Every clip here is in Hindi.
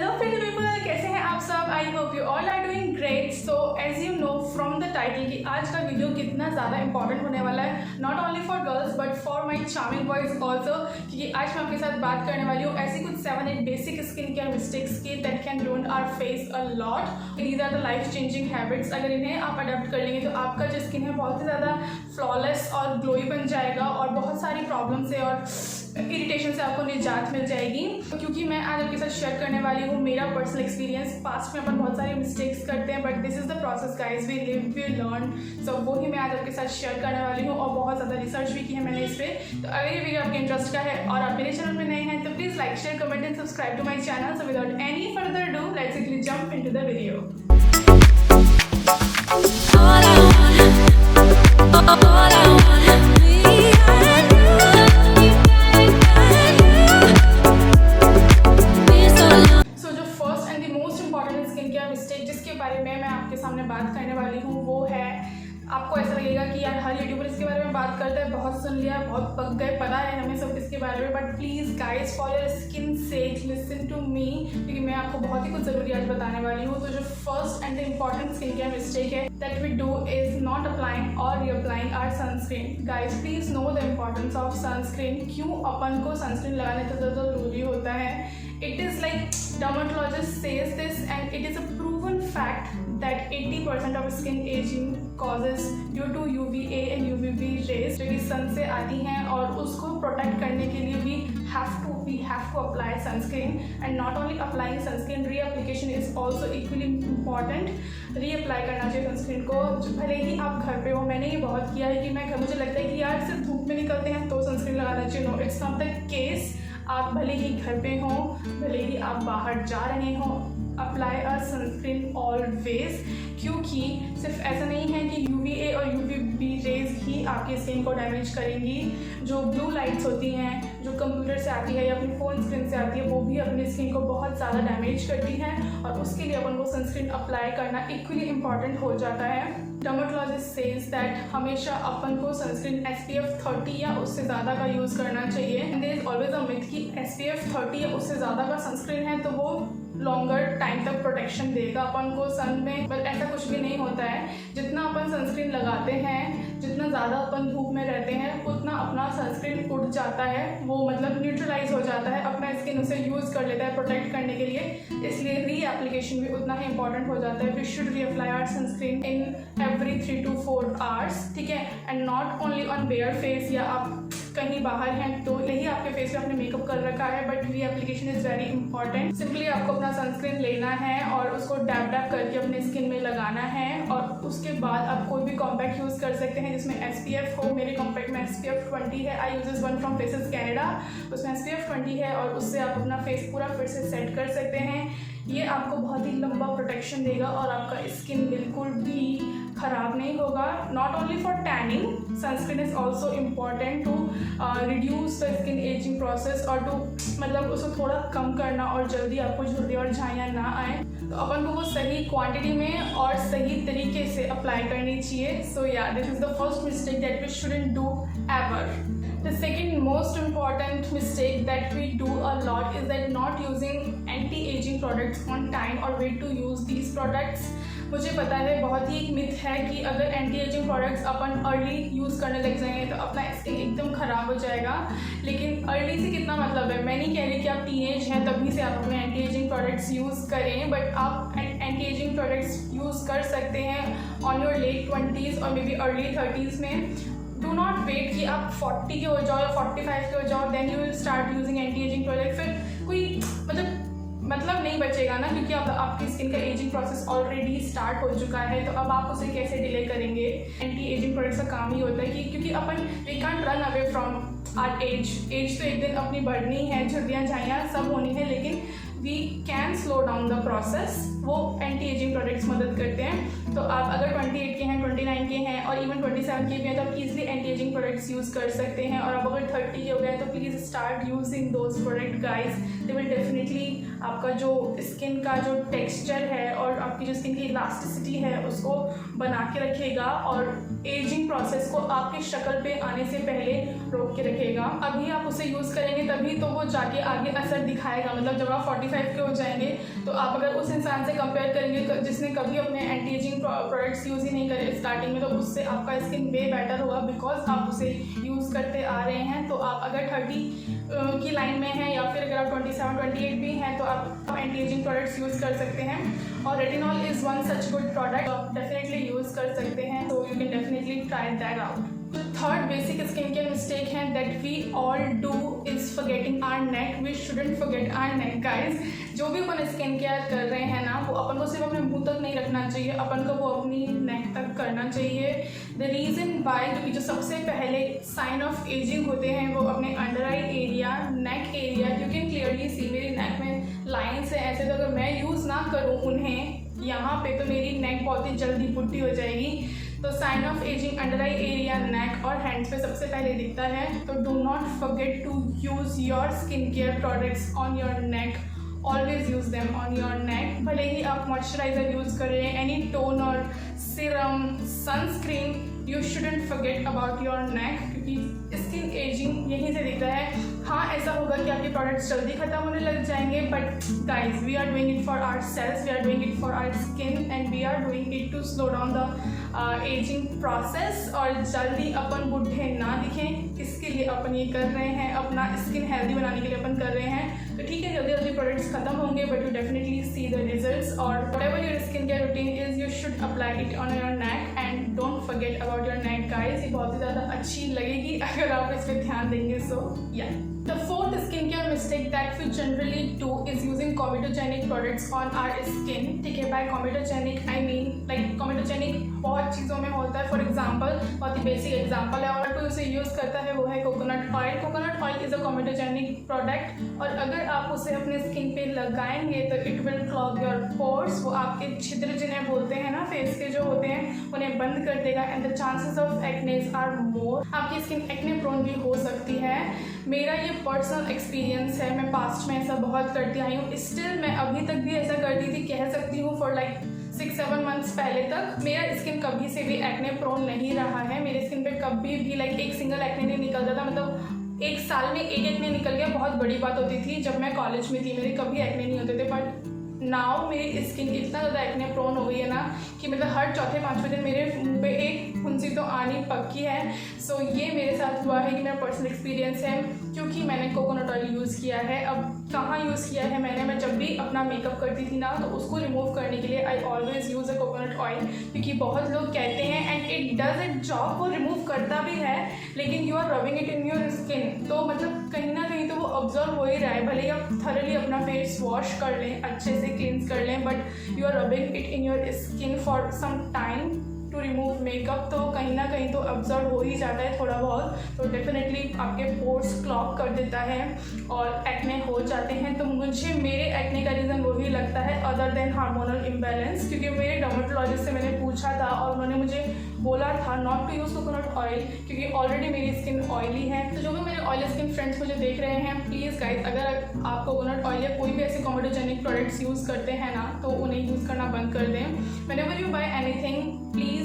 हेलो फ्रेंड पीपल, कैसे हैं आप सब। I hope you all are doing great. So as you know from the title कि आज का वीडियो कितना ज़्यादा इंपॉर्टेंट होने वाला है, not only for girls but for my charming boys also, क्योंकि आज मैं आपके साथ बात करने वाली हूँ ऐसी कुछ 7-8 बेसिक स्किन केयर मिस्टेक्स की that can ruin our face a lot. These are the life changing habits. अगर इन्हें आप अडॉप्ट कर लेंगे तो आपका जो स्किन है बहुत ही ज़्यादा फ्लॉलेस और ग्लोई बन जाएगा और बहुत सारी प्रॉब्लम से और इरिटेशन से आपको निजात मिल जाएगी। क्योंकि मैं आज आपके साथ शेयर करने वाली हूँ मेरा पर्सनल एक्सपीरियंस। पास्ट में अपन बहुत सारे मिस्टेक्स करते हैं but this is the process guys, we live we learn. So वो ही मैं आज आपके साथ शेयर करने वाली हूँ और बहुत ज़्यादा रिसर्च भी की है मैंने इस पर। तो अगर ये वीडियो आपके इंटरेस्ट का है और आप मेरे चैनल में नए हैं तो please like share comment and subscribe to my channel. So without any further do let's simply jump into the video. Mistake जिसके बारे में मैं आपके सामने बात करने वाली हूँ वो है, आपको ऐसा लगेगा कि यार हर यूट्यूबर इसके बारे में बात करता है, बहुत सुन लिया, बहुत पक गए, पता है हमें सब इसके बारे में, but please guys for your skin sake listen to me, क्योंकि मैं आपको बहुत ही कुछ ज़रूरी आज बताने वाली हूँ। तो जो first and important skin care mistake है that we do is not applying और reapplying our sunscreen. Guys please know the importance of sunscreen. क्यों अपन को सनस्क्रीन लगाने तो ज़रूरी होता है। It is like dermatologist says this and it is a proven fact that 80% of skin aging causes due to UVA and UVB rays जो कि सन से आती हैं, और उसको प्रोटेक्ट करने के लिए we have to apply sunscreen and not only applying sunscreen, reapplication is also equally important। Reapply करना चाहिए सनस्क्रीन को भले ही आप घर पे हो। मैंने ये बहुत किया है कि मैं मुझे लगता है कि यार सिर्फ धूप में निकलते हैं तो सनस्क्रीन लगाना चाहिए। No, it's not the case. आप भले ही घर पे हों, भले ही आप बाहर जा रहे हों, अप्लाई अ सनस्क्रीन ऑलवेज, क्योंकि सिर्फ ऐसा नहीं है कि UVA और UVB रेज ही आपकी स्किन को डैमेज करेंगी। जो ब्लू लाइट्स होती हैं जो कंप्यूटर से आती है या अपनी फ़ोन स्क्रीन से आती है वो भी अपनी स्किन को बहुत ज़्यादा डैमेज करती हैं, और उसके लिए अपन को सनस्क्रीन अप्लाई करना इक्वली इम्पॉर्टेंट हो जाता है। डर्मेटोलॉजिस्ट सेज दैट हमेशा अपन को सनस्क्रीन SPF 30 या उससे ज़्यादा का यूज़ करना चाहिए। And there is always a myth कि SPF 30 या उससे ज़्यादा का सनस्क्रीन है तो वो लॉन्गर टाइम तक प्रोटेक्शन देगा अपन को सन में, बट ऐसा कुछ भी नहीं होता है। जितना अपन सनस्क्रीन लगाते हैं, जितना ज़्यादा अपन धूप में रहते हैं, उतना अपना सनस्क्रीन उड़ जाता है, वो मतलब न्यूट्रलाइज हो जाता है, अपना स्किन उसे यूज़ कर लेता है प्रोटेक्ट करने के लिए। इसलिए री एप्लीकेशन भी उतना ही इंपॉर्टेंट हो जाता है। We should reapply our sunscreen in every 3 to 4 hours, ठीक है। And not only on bare face, या आप कहीं बाहर हैं तो यही आपके फेस पे आपने मेकअप कर रखा है, बट री application is very important. Simply आपको अपना सनस्क्रीन लेना है और उसको डैप डैप करके अपने स्किन में लगाना है, और उसके बाद आप कोई भी कॉम्पैक्ट यूज़ कर सकते हैं जिसमें SPF हो। मेरे कॉम्पैक्ट में SPF 20 है। I use one from faces Canada, उसमें SPF 20 है और उससे आप अपना फेस पूरा फिर से सेट कर सकते हैं। ये आपको बहुत ही लंबा प्रोटेक्शन देगा और आपका स्किन बिल्कुल भी ख़राब नहीं होगा। Not only for tanning, sunscreen is also important to reduce the skin ageing process और टू मतलब उसको थोड़ा कम करना और जल्दी आपको झुर्रियाँ और झाइयाँ ना आए। तो अपन को वो सही क्वांटिटी में और सही तरीके से अप्लाई करनी चाहिए। So yeah this is the first mistake that we shouldn't do ever. The second most important mistake that we do a lot is that not using anti-aging products on time or wait to use these products। मुझे पता है बहुत ही एक मिथ है कि अगर एंटी एजिंग प्रोडक्ट्स अपन अर्ली यूज़ करने लग जाएंगे तो अपना स्किन एकदम ख़राब हो जाएगा। लेकिन अर्ली से कितना मतलब है, मैं नहीं कह रही कि आप टीनेज हैं तभी से आप अपने एंटी एजिंग प्रोडक्ट्स यूज़ करें, बट आप एंटी एजिंग प्रोडक्ट्स यूज़ कर सकते हैं ऑन योर लेट 20s और मे बी अर्ली 30s में। डू नॉट वेट कि आप 40 के हो जाओ या 45 के हो जाओ then you will start using anti ageing product. फिर कोई मतलब नहीं बचेगा ना, क्योंकि अब आपकी स्किन का एजिंग प्रोसेस ऑलरेडी स्टार्ट हो चुका है, तो अब आप उसे कैसे डिले करेंगे। एंटी एजिंग प्रोडक्ट्स का काम ही होता है कि क्योंकि अपन we can't run away from our age तो एक दिन अपनी बढ़नी है, झुर्रियाँ झाइयाँ सब होनी है, लेकिन we can slow down the process. वो एंटी एजिंग प्रोडक्ट्स मदद करते हैं। तो आप अगर 28 के हैं, 29 के हैं और इवन 27 के भी हैं तो आप easily anti ageing products use कर सकते हैं। और आप अगर 30 के हो गए तो please start using those product guys, they will definitely आपका जो स्किन का जो टेक्सचर है और आपकी जो स्किन की इलास्टिसिटी है उसको बना के रखेगा और एजिंग प्रोसेस को आपकी शक्ल पे आने से पहले रोक के रखेगा। अभी आप उसे यूज़ करेंगे तभी तो वो जाके आगे असर दिखाएगा। मतलब जब आप 45 के हो जाएंगे तो आप अगर उस इंसान से कंपेयर करेंगे जिसने कभी अपने एंटी एजिंग प्रोडक्ट्स यूज़ ही नहीं करे स्टार्टिंग में, तो उससे आपका स्किन वे बेटर होगा बिकॉज आप उसे यूज़ करते आ रहे हैं। तो आप अगर 30 की लाइन में हैं या फिर अगर आप 27-28 भी हैं तो आप एंटी एजिंग प्रोडक्ट्स यूज़ कर सकते हैं। और retinol is one such good product, आप डेफिनेटली यूज़ कर सकते हैं। तो you can definitely try that out. Third basic skin care mistake है that we all do is forgetting our neck. We shouldn't forget our neck guys. जो भी अपन स्किन केयर कर रहे हैं ना, वो अपन को सिर्फ अपने मुंह तक नहीं रखना चाहिए, अपन को वो अपनी नेक तक करना चाहिए। द रीज़न वाई, क्योंकि जो सबसे पहले साइन ऑफ एजिंग होते हैं वो अपने under eye area, neck area. You can clearly see मेरी नेक में लाइन्स हैं ऐसे, तो अगर मैं यूज़ ना करूँ उन्हें यहाँ पे तो मेरी नेक बहुत ही जल्दी बुढ़ी हो जाएगी। तो sign of ageing under eye area, neck और हैंड्स पे सबसे पहले दिखता है। तो do not forget to use your skin care products on your neck. Always use them on your neck. भले ही आप मॉइस्चराइजर यूज़ करें, एनी टोन और serum, sunscreen, you shouldn't forget about your neck, क्योंकि स्किन एजिंग यहीं से दिखता है। हाँ, ऐसा होगा कि आपके प्रोडक्ट्स जल्दी ख़त्म होने लग जाएंगे, but guys we are doing it for our cells, we are doing it for our skin and we are doing it to slow down the ageing process. और जल्दी अपन बूढ़े ना दिखें, इसके लिए अपन ये कर रहे हैं, अपना स्किन हेल्दी बनाने के लिए अपन कर रहे हैं। तो ठीक है, जल्दी जल्दी प्रोडक्ट्स खत्म होंगे but you definitely see the results. और whatever your skin care routine is, you should apply it on your neck and don't forget about your neck guys. ये बहुत ही ज़्यादा अच्छी लगेगी अगर आप इस पर ध्यान देंगे। सो या The fourth skincare mistake that we generally do is using comedogenic products on our skin. ठीक है, by comedogenic I mean like comedogenic बहुत चीज़ों में होता है। फॉर एग्जाम्पल, बहुत ही बेसिक एग्जाम्पल है और कोई उसे यूज़ करता है वो है coconut oil. Coconut oil is a comedogenic product और अगर आप उसे अपने स्किन पे लगाएंगे तो it will clog your pores. वो आपके छिद्र जिन्हें बोलते हैं ना फेस के जो होते हैं उन्हें बंद कर देगा and the chances of acnes are more. आपकी स्किन एक्ने प्रोन भी हो सकती है। मेरा ये पर्सनल एक्सपीरियंस है, मैं पास्ट में ऐसा बहुत करती आई हूँ। स्टिल मैं अभी तक भी ऐसा करती थी, कह सकती हूँ फॉर लाइक 6-7 मंथ्स पहले तक। मेरा स्किन कभी से भी एक्ने प्रोन नहीं रहा है। मेरे स्किन पे कभी भी लाइक एक सिंगल एक्ने नहीं निकलता था। मतलब एक साल में एक एक्ने निकल गया बहुत बड़ी बात होती थी। जब मैं कॉलेज में थी मेरे कभी एक्ने नहीं होते थे, बट नाउ मेरी स्किन इतना ज़्यादा एक्ने प्रोन हो गई है ना कि मतलब हर चौथे पाँचवें दिन मेरे मुँह पे एक फुंसी तो आनी पक्की है। सो ये मेरे साथ हुआ है कि मेरा पर्सनल एक्सपीरियंस है, क्योंकि मैंने कोकोनट ऑयल यूज़ किया है। अब कहाँ यूज़ किया है मैंने, मैं जब भी अपना मेकअप करती थी ना तो उसको रिमूव करने के लिए I always use a coconut oil, क्योंकि बहुत लोग कहते हैं and it does it job, वो रिमूव करता भी है लेकिन you are rubbing it in your skin. तो मतलब कहीं ना कहीं तो वो ऑब्जर्व हो ही रहा है। भले ही आप थरली अपना फेस वॉश कर लें, अच्छे से क्लींस कर लें, but you are rubbing it in your skin for some time to remove makeup, तो कहीं ना कहीं तो ऑब्जर्व हो ही जाता है थोड़ा बहुत। तो डेफिनेटली आपके पोर्स क्लॉग कर देता है और एक्ने हो जाते हैं। तो मुझे मेरे एक्ने का रीज़न वही लगता है अदर देन हार्मोनल इम्बैलेंस, क्योंकि मेरे डर्मेटोलॉजिस्ट से मैंने पूछा था और उन्होंने मुझे बोला था not to use coconut oil, क्योंकि ऑलरेडी मेरी स्किन ऑयली है। तो जो भी मेरे ऑयली स्किन फ्रेंड्स मुझे देख रहे हैं, प्लीज़ गाइज, अगर आप कोकोनट ऑयल या कोई भी ऐसे कॉमेडोजेनिक प्रोडक्ट्स यूज़ करते हैं ना तो उन्हें यूज़ करना बंद कर दें। Whenever you buy anything please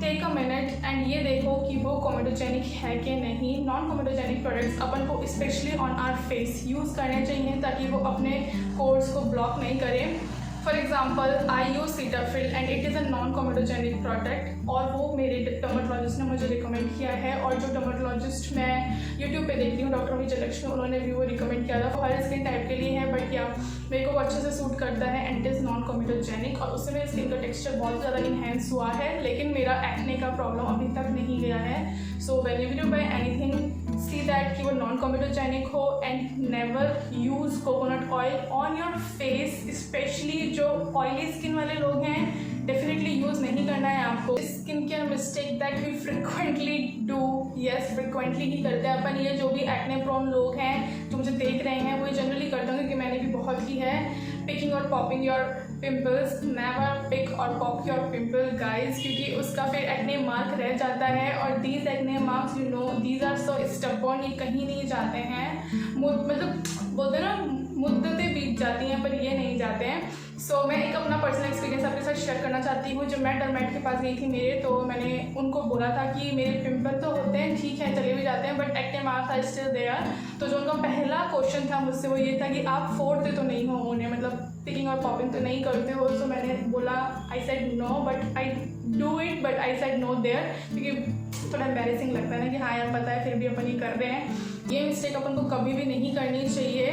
take a minute and ये देखो कि वो कॉमेडोजेनिक है कि नहीं। नॉन कॉमेडोजेनिक प्रोडक्ट्स अपन को specially on our face use करने चाहिए ताकि वो अपने पोर्स को ब्लॉक नहीं करें। For example I use Cetaphil and it is a non comedogenic product और वो मेरे डर्मेटोलॉजिस्ट ने मुझे रिकमेंड किया है। और जो डर्मेटोलॉजिस्ट मैं यूट्यूब पे देखती हूँ, डॉक्टर विजय लक्ष्मी, उन्होंने भी वो रिकमेंड किया था। हर स्किन टाइप के लिए है, बट या मेरे को वो अच्छे से सूट करता है and it is non comedogenic और उससे मेरी स्किन का टेक्सचर बहुत ज़्यादा इन्हेंस हुआ है। लेकिन मेरा एक्ने का प्रॉब्लम अभी तक नहीं गया है। So whenever you buy anything see that कि वो नॉन कॉमेडोजेनिक हो and never use coconut oil on your face. Especially जो ऑयली स्किन वाले लोग हैं डेफिनेटली यूज़ नहीं करना है आपको। Skin care mistake that we frequently do, yes frequently ही करते हैं अपन। ये जो भी एक्ने प्रोन लोग हैं जो मुझे देख रहे हैं वो जनरली करते हैं, क्योंकि मैंने भी बहुत की है। पिकिंग और popping your pimples, never pick और पॉप योर पिम्पल गाइज, क्योंकि उसका फिर एक्ने मार्क रह जाता है और these acne marks you know these are so stubborn, ये कहीं नहीं जाते हैं। मतलब बोलते हैं ना मुद्दतें बीत जाती हैं पर ये नहीं जाते हैं। सो मैं एक अपना पर्सनल एक्सपीरियंस आपके साथ शेयर करना चाहती हूँ। जब मैं डर्मेट के पास गई थी मेरे, तो मैंने उनको बोला था कि मेरे पिंपल तो होते हैं, ठीक है, चले भी जाते हैं, but acne marks are still there. तो जो उनका पहला क्वेश्चन था मुझसे वो ये था कि आप फोड़ते तो नहीं हो उन्हें, मतलब पिकिंग और पॉपिंग तो नहीं करते हो। तो मैंने बोला, I said no but I do it, but I said no there, क्योंकि थोड़ा एम्बेरेसिंग लगता है ना कि हाँ यार पता है फिर भी अपन ये कर रहे हैं। ये मिस्टेक अपन को कभी भी नहीं करनी चाहिए,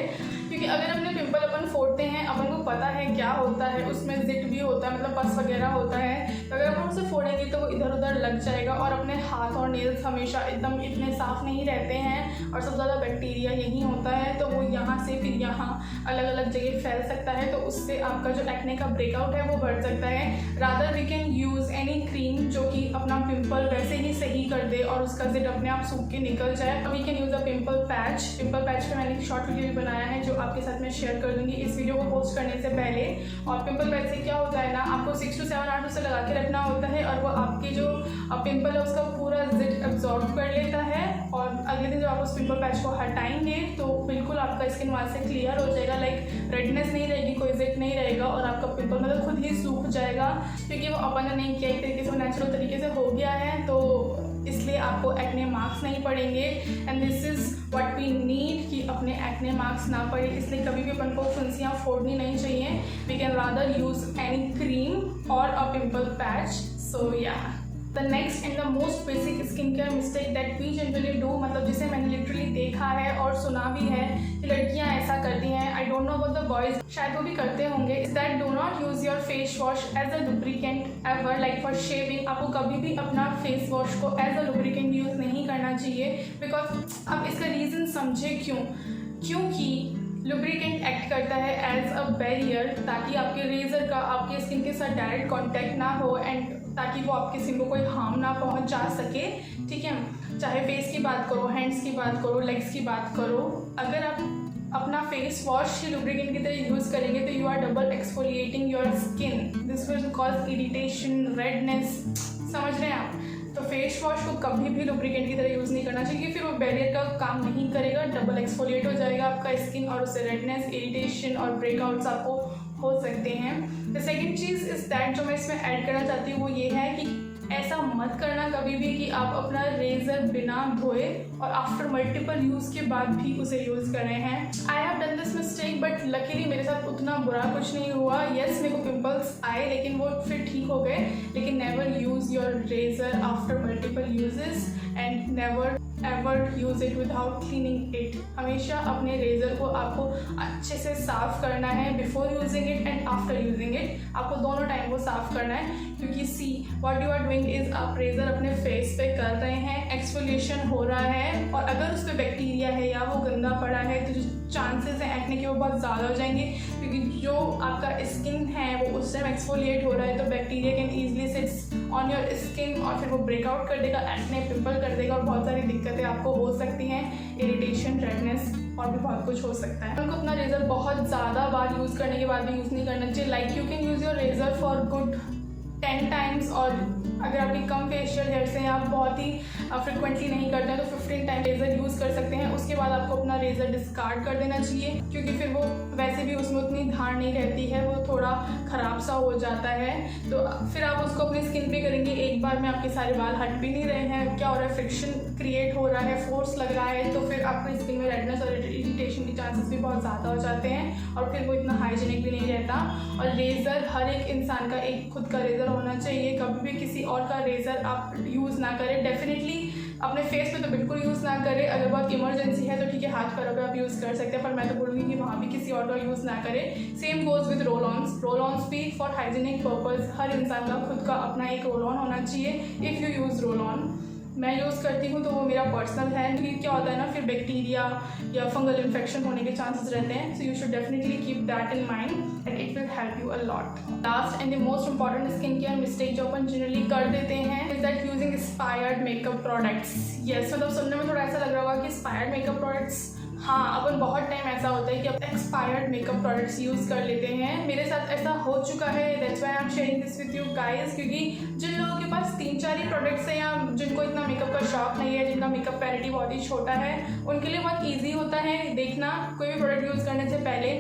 क्योंकि अगर अपने पिंपल अपन फोड़ते हैं, अपन को पता है क्या होता है, उसमें जिट भी होता है, मतलब पस वगैरह होता है, तो अगर अपन उसे फोड़ेंगे तो वो इधर उधर लग जाएगा। और अपने हाथ और नेल्स हमेशा एकदम इतने साफ़ नहीं रहते हैं और सबसे ज़्यादा बैक्टीरिया यहीं होता है, तो वो यहाँ से फिर यहाँ अलग अलग जगह फैल सकता है, तो उससे आपका जो एक्ने का ब्रेकआउट है वो बढ़ सकता है। Rather we can use any cream जो कि अपना पिंपल वैसे ही सही कर दे और उसका जिट अपने आप सूख के निकल जाए। We can use a pimple patch पे मैंने एक शॉर्ट वीडियो भी बनाया है जो आपके साथ मैं शेयर कर दूँगी इस वीडियो को पोस्ट करने से पहले। और पिंपल पैच से क्या होता है ना, आपको 6 to 7 आवर्स उसे लगा के रखना होता है और वो आपके जो पिंपल है उसका पूरा जिट एब्जॉर्ब कर लेता है। और अगले दिन जब आप उस पिंपल पैच को हटाएंगे तो बिल्कुल आपका स्किन वहाँ से क्लियर हो जाएगा, लाइक रेडनेस नहीं रहेगी, कोई जिट नहीं रहेगा और आपका पिंपल मतलब खुद ही सूख जाएगा, क्योंकि वो अपन ने नहीं किया, एक तरीके से वो नेचुरल तरीके से हो गया है, तो इसलिए आपको एक्ने मार्क्स नहीं पड़ेंगे। And this is what we need कि अपने एक्ने मार्क्स ना पड़े, इसलिए कभी भी अपन को फुंसियाँ फोड़नी नहीं चाहिए। We can rather use any cream और a pimple patch. So yeah the next and the most basic skin care mistake that we generally do, मतलब जिसे मैंने लिटरली देखा है और सुना भी है कि लड़कियां ऐसा करती हैं, I don't know about the boys, शायद वो भी करते होंगे, is that do not use your face wash as a lubricant ever, like for shaving. आपको कभी भी अपना फेस वॉश को एज अ लुब्रिकेंट यूज़ नहीं करना चाहिए, बिकॉज आप इसका रीज़न समझे क्योंकि लुब्रिकेंट एक्ट करता है एज अ बैरियर, ताकि आपके रेजर का आपके स्किन के साथ डायरेक्ट कांटेक्ट ना हो एंड ताकि वो आपकी स्किन को कोई हार्म ना पहुंचा सके, ठीक है। चाहे फेस की बात करो, हैंड्स की बात करो, लेग्स की बात करो, अगर आप अपना फेस वॉश लुब्रिकेंट की तरह यूज़ करेंगे तो you are double exfoliating your skin, this will cause irritation, redness, समझ रहे हैं आप। तो फेस वॉश को कभी भी लुब्रिकेंट की तरह यूज़ नहीं करना चाहिए, फिर वो बैरियर का काम नहीं करेगा, डबल एक्सफोलिएट हो जाएगा आपका स्किन और उससे रेडनेस, इरिटेशन और ब्रेकआउट्स आपको हो सकते हैं। The second cheese is that जो मैं इसमें ऐड करना चाहती हूँ वो ये है कि ऐसा मत करना कभी भी कि आप अपना रेजर बिना धोए और आफ्टर मल्टीपल यूज़ के बाद भी उसे यूज़ कर रहे हैं। I have done this mistake but luckily मेरे साथ उतना बुरा कुछ नहीं हुआ। येस, मेरे को पिंपल्स आए लेकिन वो फिर ठीक हो गए, लेकिन never use your razor after multiple usages and never ever use it without cleaning it. हमेशा अपने रेज़र को आपको अच्छे से साफ़ करना है before using it and after using it, आपको दोनों टाइम को साफ़ करना है, क्योंकि see what you are doing is आप रेज़र अपने फेस पे कर रहे हैं, एक्सफोलिएशन हो रहा है और अगर उस पर बैक्टीरिया है या वो गंदा पड़ा है तो जो चांसेस हैं एक्ने के वो बहुत ज़्यादा हो जाएंगे, क्योंकि जो आपका स्किन है वो उस टाइम एक्सफोलिएट हो रहा है तो bacteria can easily sits on your skin और फिर वो ब्रेकआउट कर देगा, एक्ने पिंपल कर देगा और बहुत सारी दिक्कतें आपको हो सकती हैं, इरिटेशन, रेडनेस और भी बहुत कुछ हो सकता है। आपको अपना रेज़र बहुत ज़्यादा बार यूज़ करने के बाद भी यूज़ नहीं करना चाहिए, like you can use your razor for good 10 times, और अगर आपकी कम फेशियल हेयर्स हैं, आप बहुत ही फ्रिक्वेंटली नहीं करते हैं तो 15 टाइम रेज़र यूज़ कर सकते हैं। उसके बाद आपको अपना रेज़र डिस्कार्ड कर देना चाहिए, क्योंकि फिर वो वैसे भी उसमें उतनी धार नहीं रहती है, वो थोड़ा ख़राब सा हो जाता है। तो फिर आप उसको अपनी स्किन पे करेंगे, एक बार में आपके सारे बाल हट भी नहीं रहे हैं, क्या हो रहा है, फ्रिक्शन क्रिएट हो रहा है, फोर्स लग रहा है, तो फिर आपकी स्किन में रेडनेस और इरिटेशन के चांसेस भी बहुत ज़्यादा हो जाते हैं और फिर वो इतना हाइजीनिक भी नहीं रहता। और रेज़र, हर एक इंसान का एक खुद का रेज़र होना चाहिए, कभी भी किसी और का रेज़र आप यूज़ ना करें। डेफिनेटली अपने फेस पे तो बिल्कुल यूज़ ना करें, अगर बहुत इमरजेंसी है तो ठीक है हाथ पैरों पे आप यूज़ कर सकते हैं, पर मैं तो बोलूँगी कि वहाँ भी किसी और का यूज़ ना करें। सेम गोज़ विद रोल ऑन्स भी फॉर हाइजीनिक पर्पज़, हर इंसान का खुद का अपना एक रोल ऑन होना चाहिए। If you use roll on, मैं यूज़ करती हूँ तो वो मेरा पर्सनल है, क्योंकि क्या होता है ना, फिर बैक्टीरिया या फंगल इन्फेक्शन होने के चांसेस रहते हैं, so you should definitely keep that in mind and it will help you a lot. Last and the most important skin care mistake जो अपन जनरली कर देते हैं is that using expired makeup products. Yes, मतलब सुनने में थोड़ा ऐसा लग रहा होगा कि एक्सपायर्ड मेकअप प्रोडक्ट्स हाँ, अपन बहुत टाइम ऐसा होता है कि अब एक्सपायर्ड मेकअप प्रोडक्ट्स यूज़ कर लेते हैं। मेरे साथ ऐसा हो चुका है, that's why I am sharing this with you guys, क्योंकि जिन लोगों के पास 3-4 ही प्रोडक्ट्स हैं या जिनको इतना मेकअप का शौक नहीं है, जिनका मेकअप पैलेट बहुत ही छोटा है, उनके लिए बहुत ईजी होता है देखना कोई भी प्रोडक्ट यूज़ करने से पहले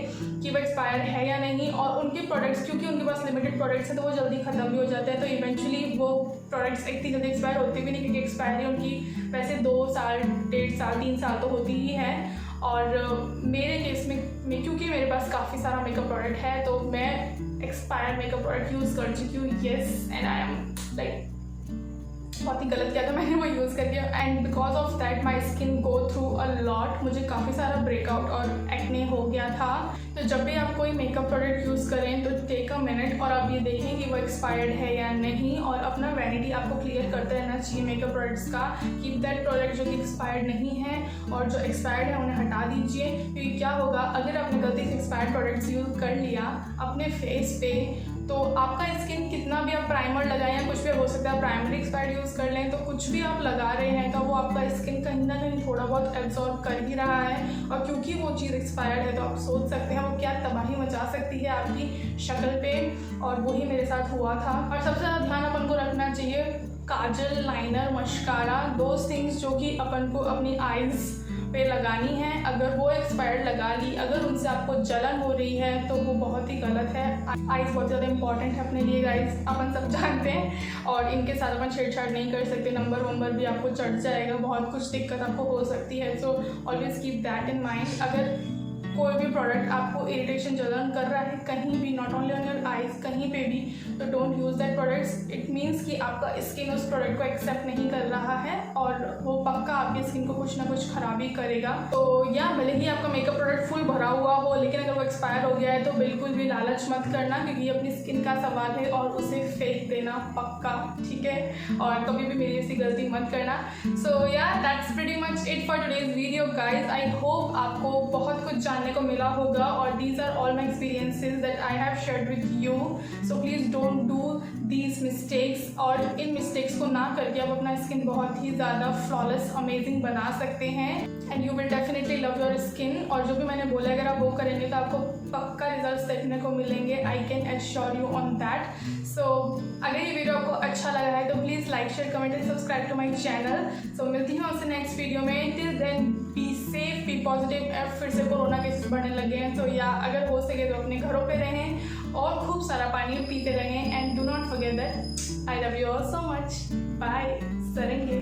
कि वो एक्सपायर है या नहीं। और उनके प्रोडक्ट्स, क्योंकि उनके पास लिमिटेड प्रोडक्ट्स हैं, तो वो जल्दी ख़त्म भी हो जाते हैं, तो इवेंचुअली वो प्रोडक्ट्स इतनी जल्दी एक्सपायर होती भी नहीं, क्योंकि एक्सपायरी उनकी वैसे 2 साल, 1.5 साल, 3 साल तो होती ही है। और मेरे केस में क्योंकि मेरे पास काफ़ी सारा मेकअप प्रोडक्ट है, तो मैं एक्सपायर्ड मेकअप प्रोडक्ट यूज़ कर चुकी हूँ। Yes, and I am like बहुत ही गलत किया था मैंने वो यूज़ करके, and because of that my skin go through a lot. मुझे काफ़ी सारा ब्रेकआउट और एक्ने हो गया था। तो जब भी आप कोई मेकअप प्रोडक्ट यूज़ करें तो टेक अ मिनट और आप ये देखें कि वो एक्सपायर्ड है या नहीं, और अपना वैनिटी आपको क्लियर करते रहना चाहिए मेकअप प्रोडक्ट्स का कि दैट प्रोडक्ट जो कि एक्सपायर्ड नहीं है और जो एक्सपायर्ड है उन्हें हटा दीजिए। क्योंकि क्या होगा, अगर आपने गलती से एक्सपायर्ड प्रोडक्ट्स यूज़ कर लिया अपने फेस पे, तो आपका स्किन कितना भी आप प्राइमर लगाएं या कुछ भी हो सकता है, प्राइमरी एक्सपायर्ड यूज़ कर लें, तो कुछ भी आप लगा रहे हैं तो वो आपका स्किन कहीं ना कहीं थोड़ा बहुत एब्जॉर्ब कर ही रहा है। और क्योंकि वो चीज़ एक्सपायर्ड है तो आप सोच सकते हैं वो क्या तबाही मचा सकती है आपकी शक्ल पे, और वही मेरे साथ हुआ था। और सबसे ज़्यादा ध्यान अपन को रखना चाहिए काजल, लाइनर, मस्कारा, दोज थिंग्स जो कि अपन को अपनी आइज़ पे लगानी है। अगर वो एक्सपायर्ड लगा ली, अगर उनसे आपको जलन हो रही है, तो वो बहुत ही गलत है। आइज़ बहुत ज़्यादा इंपॉर्टेंट है अपने लिए गाइस, अपन सब जानते हैं, और इनके साथ अपन छेड़छाड़ नहीं कर सकते। नंबर भी आपको चढ़ जाएगा, बहुत कुछ दिक्कत आपको हो सकती है। So always keep that in mind. अगर कोई भी प्रोडक्ट आपको इरिटेशन, जलन कर रहा है कहीं भी, not only on your eyes, कहीं पे भी, तो don't use that products. It means कि आपका स्किन उस प्रोडक्ट को एक्सेप्ट नहीं कर रहा है और वो पक्का आपकी स्किन को कुछ ना कुछ खराबी करेगा। तो या भले ही आपका मेकअप प्रोडक्ट फुल भरा हुआ हो, लेकिन अगर वो एक्सपायर हो गया है तो बिल्कुल भी लालच मत करना, क्योंकि ये अपनी स्किन का सवाल है, और उसे फेंक देना पक्का, ठीक है। और कभी भी मेरी ऐसी गलती मत करना। So yeah that's pretty much it for today's video guys. I hope आपको बहुत कुछ जानने को मिला होगा, और these are all my experiences that I have shared with you. So please don't do these mistakes, और इन मिस्टेक्स को ना करके आप अपना स्किन बहुत ही ज़्यादा फ्लॉलेस, अमेजिंग बना सकते हैं, and you will definitely love your skin. और जो भी मैंने बोला, अगर आप वो करेंगे तो आपको पक्का रिजल्ट्स देखने को मिलेंगे, I can assure you on that. So अगर ये वीडियो आपको अच्छा लगा है तो please like, share, comment and subscribe to my channel. So मिलती हूँ आपसे नेक्स्ट वीडियो में। Till then be safe, be positive. फिर से कोरोना केसेस बढ़ने लगे हैं, तो या अगर हो सके तो अपने घरों पे रहें और खूब सारा पानी पीते रहें, and do not forget that I love you all so much. Bye, सरेंगे।